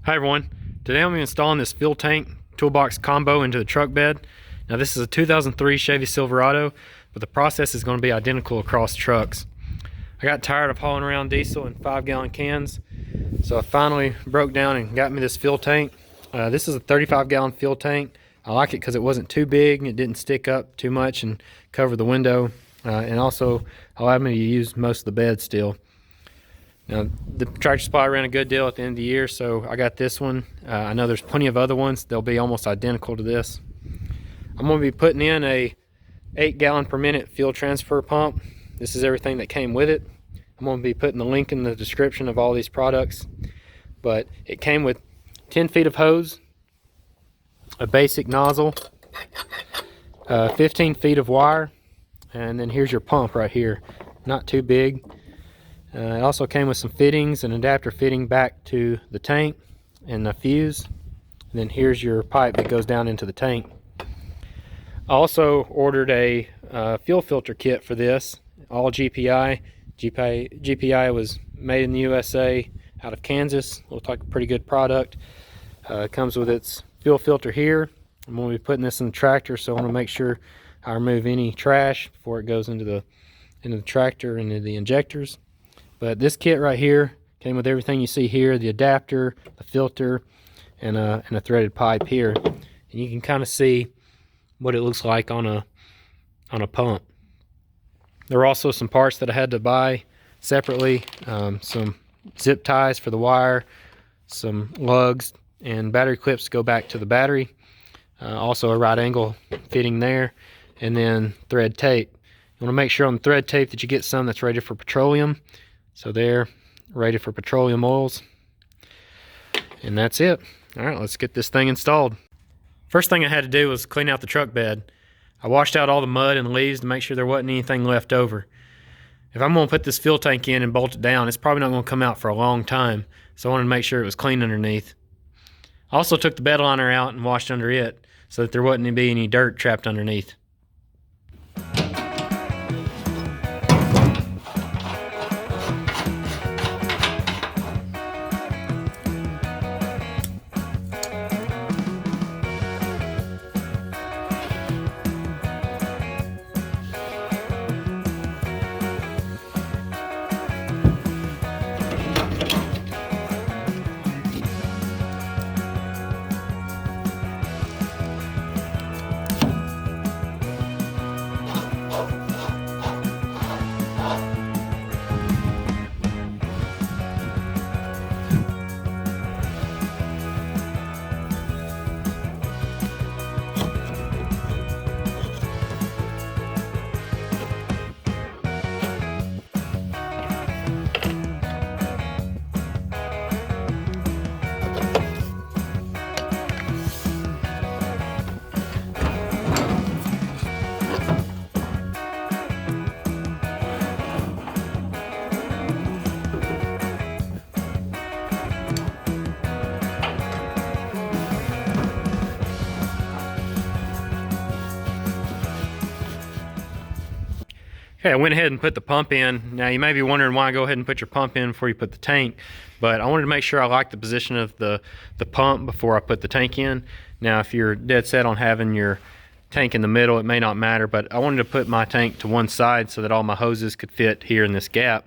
Hi everyone, today I'm installing this fuel tank toolbox combo into the truck bed. Now this is a 2003 Chevy Silverado, but the process is going to be identical across trucks. I got tired of hauling around diesel in 5-gallon cans, so I finally broke down and got me this fuel tank. This is a 35-gallon fuel tank. I like it because it wasn't too big, it didn't stick up too much and cover the window, and also allowed me to use most of the bed still. Now, the Tractor Supply ran a good deal at the end of the year, so I got this one. I know there's plenty of other ones. They'll be almost identical to this. I'm going to be putting in a 8-gallon per minute fuel transfer pump. This is everything that came with it. I'm going to be putting the link in the description of all these products. But it came with 10 feet of hose, a basic nozzle, 15 feet of wire, and then here's your pump right here. Not too big. It also came with some fittings, an adapter fitting back to the tank, and a fuse. And then here's your pipe that goes down into the tank. I also ordered a fuel filter kit for this, all GPI. GPI was made in the USA out of Kansas. Looked like a pretty good product. It comes with its fuel filter here. I'm going to be putting this in the tractor, so I want to make sure I remove any trash before it goes into the tractor and into the injectors. But this kit right here came with everything you see here, the adapter, the filter, and a threaded pipe here. And you can kind of see what it looks like on a pump. There were also some parts that I had to buy separately, some zip ties for the wire, some lugs, and battery clips to go back to the battery. Also a right angle fitting there, and then thread tape. You want to make sure on the thread tape that you get some that's rated for petroleum. So they're rated for petroleum oils. And that's it. All right, let's get this thing installed. First thing I had to do was clean out the truck bed. I washed out all the mud and leaves to make sure there wasn't anything left over. If I'm going to put this fuel tank in and bolt it down, it's probably not going to come out for a long time. So I wanted to make sure it was clean underneath. I also took the bed liner out and washed under it so that there wasn't going to be any dirt trapped underneath. Okay, I went ahead and put the pump in. Now you may be wondering why I go ahead and put your pump in before you put the tank, but I wanted to make sure I like the position of the pump before I put the tank in. Now if you're dead set on having your tank in the middle, it may not matter, but I wanted to put my tank to one side so that all my hoses could fit here in this gap.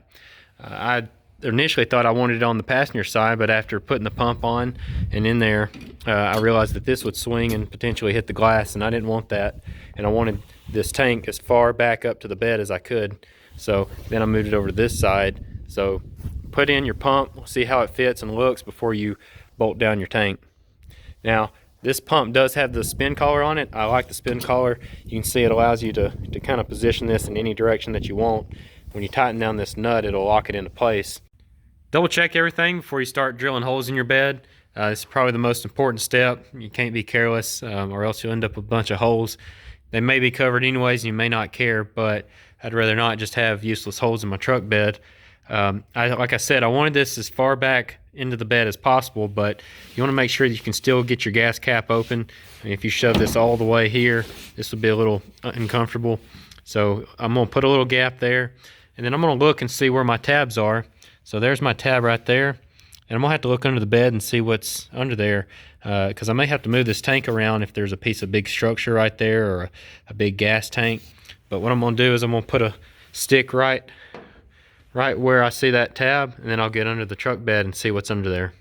I initially thought I wanted it on the passenger side, but after putting the pump on and in there, I realized that this would swing and potentially hit the glass, and I didn't want that. And I wanted this tank as far back up to the bed as I could. So then I moved it over to this side. So put in your pump, see how it fits and looks before you bolt down your tank. Now this pump does have the spin collar on it. I like the spin collar. You can see it allows you to kind of position this in any direction that you want. When you tighten down this nut, it'll lock it into place. Double check everything before you start drilling holes in your bed. This is probably the most important step. You can't be careless or else you'll end up with a bunch of holes. They may be covered anyways and you may not care, but I'd rather not just have useless holes in my truck bed. Like I said, I wanted this as far back into the bed as possible, but you want to make sure that you can still get your gas cap open. I mean, if you shove this all the way here, this would be a little uncomfortable. So I'm going to put a little gap there, and then I'm going to look and see where my tabs are. So there's my tab right there, And I'm gonna have to look under the bed and see what's under there, because I may have to move this tank around if there's a piece of big structure right there or a big gas tank. But what I'm gonna do is I'm gonna put a stick right where I see that tab, and then I'll get under the truck bed and see what's under there.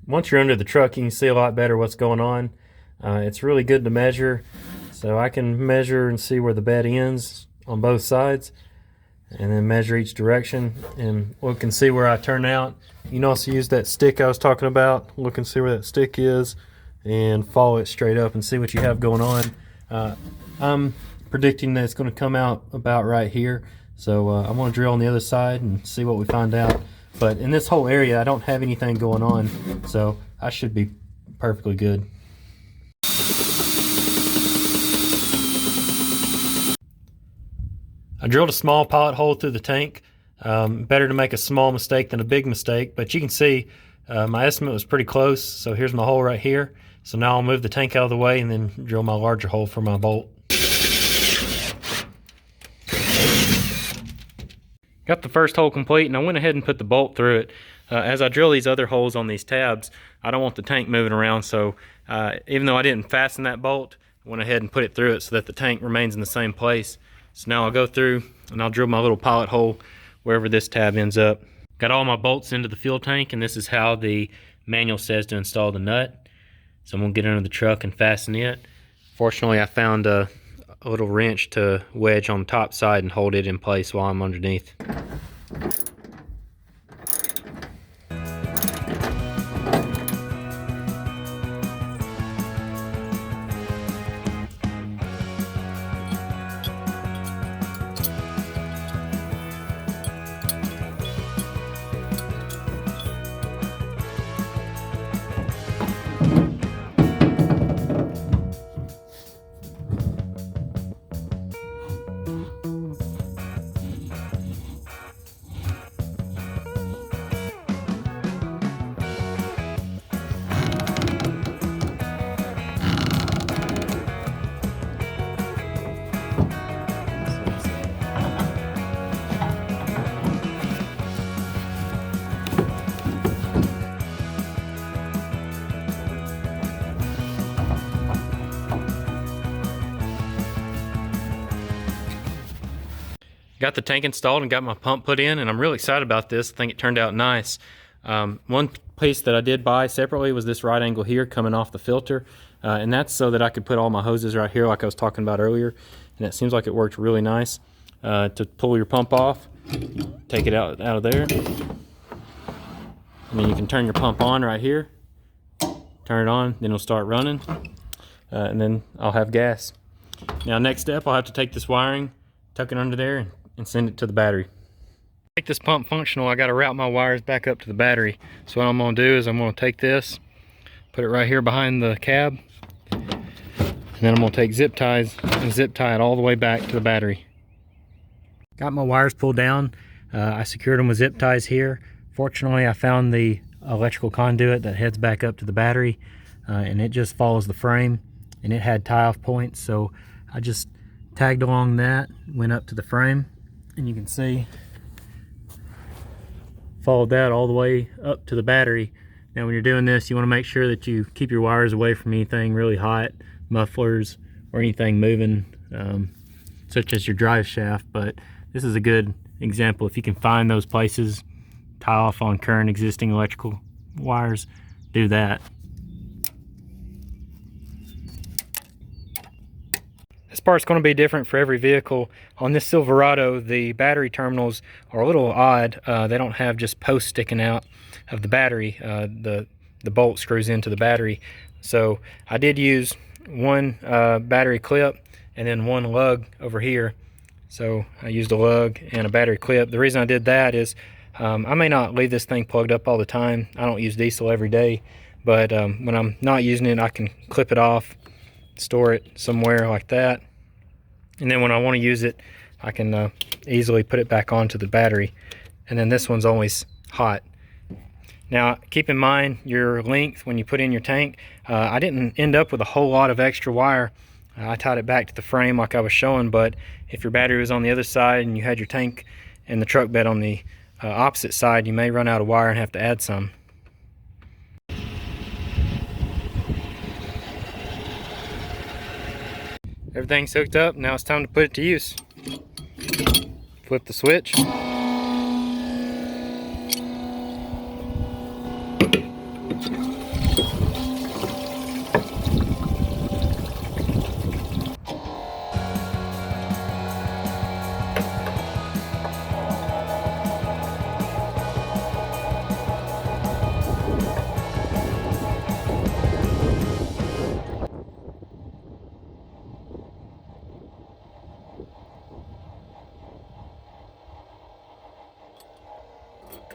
Once you're under the truck, you can see a lot better what's going on. It's really good to measure, so I can measure and see where the bed ends on both sides, and then measure each direction and look and see where I turn out. You can also use that stick I was talking about, look and see where that stick is, and follow it straight up and see what you have going on. I'm predicting that it's going to come out about right here, so I'm going to drill on the other side and see what we find out. But in this whole area I don't have anything going on, so I should be perfectly good. I drilled a small pilot hole through the tank. Better to make a small mistake than a big mistake, but you can see my estimate was pretty close. So here's my hole right here. So now I'll move the tank out of the way and then drill my larger hole for my bolt. Got the first hole complete, and I went ahead and put the bolt through it. As I drill these other holes on these tabs, I don't want the tank moving around, so even though I didn't fasten that bolt, I went ahead and put it through it so that the tank remains in the same place. So now I'll go through and I'll drill my little pilot hole wherever this tab ends up. Got all my bolts into the fuel tank, and this is how the manual says to install the nut. So I'm gonna get under the truck and fasten it. Fortunately, I found a little wrench to wedge on the top side and hold it in place while I'm underneath. Got the tank installed and got my pump put in, and I'm really excited about this. I think it turned out nice. One piece that I did buy separately was this right angle here coming off the filter, and that's so that I could put all my hoses right here like I was talking about earlier, and it seems like it worked really nice. To pull your pump off, take it out of there, and then you can turn your pump on right here, turn it on, then it'll start running, and then I'll have gas. Now next step, I'll have to take this wiring, tuck it under there, and send it to the battery. To make this pump functional, I got to route my wires back up to the battery. So what I'm going to do is I'm going to take this, put it right here behind the cab, and then I'm going to take zip ties and zip tie it all the way back to the battery. Got my wires pulled down. I secured them with zip ties here. Fortunately, I found the electrical conduit that heads back up to the battery, and it just follows the frame, and it had tie-off points, so I just tagged along that, went up to the frame, and you can see followed that all the way up to the battery. Now when you're doing this, you want to make sure that you keep your wires away from anything really hot, mufflers, or anything moving, such as your drive shaft. But this is a good example. If you can find those places, tie off on current existing electrical wires, do that. This part's going to be different for every vehicle. On this Silverado, the battery terminals are a little odd. They don't have just posts sticking out of the battery. The bolt screws into the battery. So I did use one battery clip and then one lug over here. So I used a lug and a battery clip. The reason I did that is I may not leave this thing plugged up all the time. I don't use diesel every day, but when I'm not using it, I can clip it off, store it somewhere like that, and then when I want to use it, I can easily put it back onto the battery. And then this one's always hot. Now keep in mind your length when you put in your tank. I didn't end up with a whole lot of extra wire. I tied it back to the frame like I was showing, but if your battery was on the other side and you had your tank and the truck bed on the opposite side, you may run out of wire and have to add some. Everything's hooked up. Now it's time to put it to use. Flip the switch.